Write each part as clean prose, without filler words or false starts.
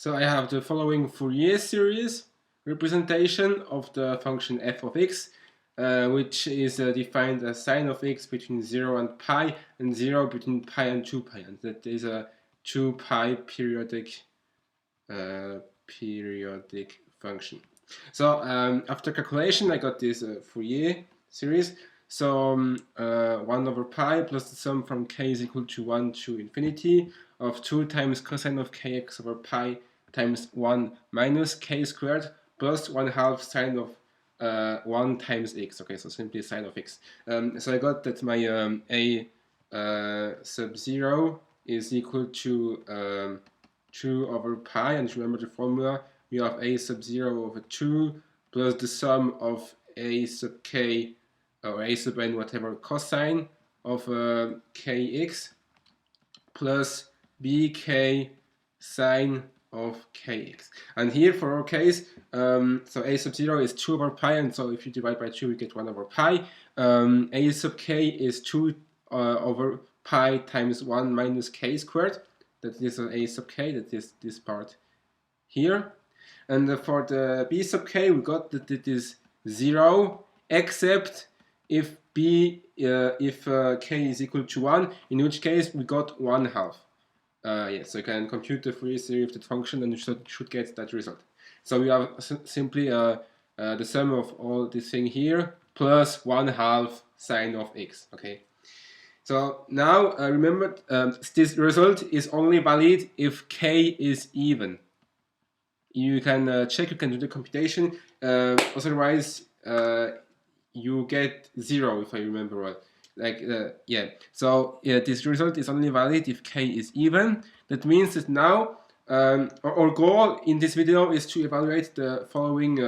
So I have the following Fourier series representation of the function f of x, which is defined as sine of x between 0 and pi, and 0 between pi and 2 pi, and that is a 2 pi periodic function. So after calculation, I got this Fourier series. So 1 over pi plus the sum from k is equal to 1 to infinity of 2 times cosine of kx over pi times 1 minus k squared plus 1/2 sine of 1 times x. Okay, so simply sine of x. So I got that my a sub 0 is equal to 2 over pi, and remember the formula, we have a sub 0 over 2 plus the sum of a sub k or a sub n, whatever, cosine of kx plus bk sine of kx. And here for our case, so a sub 0 is 2 over pi, and so if you divide by 2 we get 1 over pi. A sub k is 2 over pi times 1 minus k squared. That is a sub k, that is this part here. And for the b sub k, we got that it is 0, except if k is equal to 1, in which case we got 1/2. Yes, so you can compute the Fourier series of that function, and you should get that result. So we have simply the sum of all this thing here plus 1/2 sine of x. Okay. So now remember, this result is only valid if k is even. You can check, you can do the computation, otherwise you get 0, if I remember right. Yeah, so this result is only valid if k is even. That means that now our goal in this video is to evaluate the following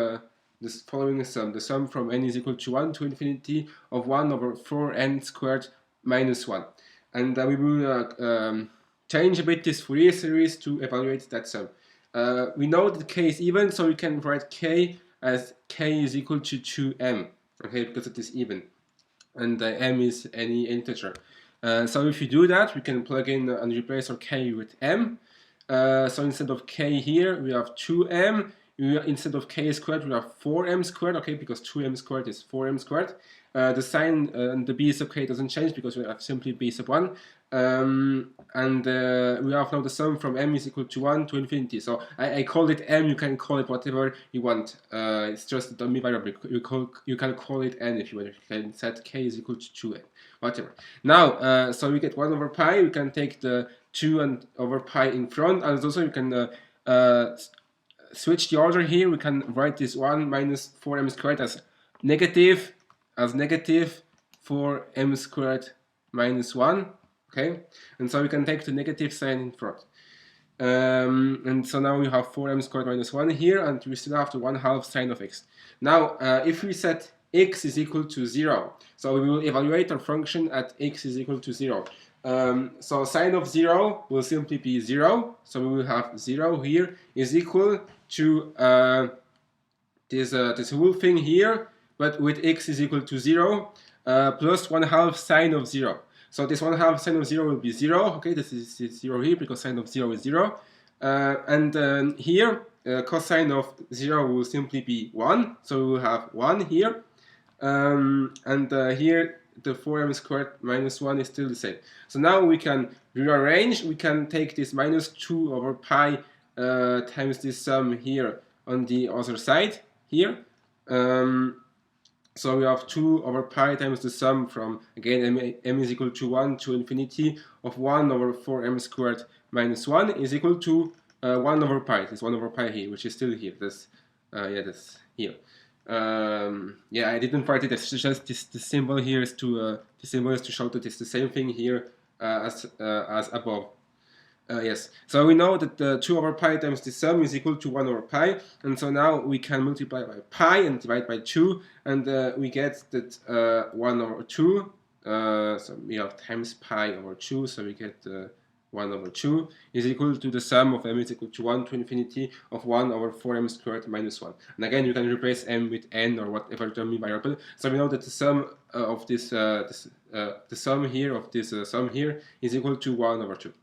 sum, the sum from n is equal to 1 to infinity of 1 over 4n squared minus 1. And we will change a bit this Fourier series to evaluate that sum. We know that k is even, so we can write k as k is equal to 2m, okay, because it is even, and m is any integer. So if you do that, we can plug in and replace our k with m. So instead of k here, we have 2m. Instead of k squared, we have 4m squared, okay, because 2m squared is 4m squared. The sign and the b sub k doesn't change because we have simply b sub 1. And we have now the sum from m is equal to 1 to infinity. So I call it m, you can call it whatever you want. It's just a dummy variable. You can call it n if you want. You can set k is equal to 2n, whatever. Now, so we get 1 over pi. We can take the 2 and over pi in front, and also you can switch the order here. We can write this 1 minus 4m squared as negative 4m squared minus 1. Okay, and so we can take the negative sign in front. And so now we have 4m squared minus 1 here, and we still have the 1/2 sine of x. Now, if we set x is equal to 0, so we will evaluate our function at x is equal to 0. So sine of 0 will simply be 0, so we will have 0 here is equal to this whole thing here, but with x is equal to 0, plus 1/2 sine of 0. So this 1/2 sine of 0 will be 0, okay, this is 0 here because sine of 0 is 0. And here, cosine of 0 will simply be 1, so we will have 1 here. And here, the 4m squared minus 1 is still the same. So now we can rearrange, we can take this minus 2 over pi times this sum here on the other side here. So we have 2 over pi times the sum from, again, m is equal to 1 to infinity of 1 over 4m squared minus 1 is equal to 1 over pi. This 1 over pi here, which is still here. That's here. Yeah, I didn't write it. It's just the symbol here is to show that it's the same thing here as above. Yes, so we know that 2 over pi times the sum is equal to 1 over pi, and so now we can multiply by pi and divide by 2, and we get that 1 over 2, so we have times pi over 2, so we get 1 over 2 is equal to the sum of m is equal to 1 to infinity of 1 over 4m squared minus 1. And again, you can replace m with n or whatever dummy variable. So we know that the sum of this, the sum here of this sum here is equal to 1 over 2.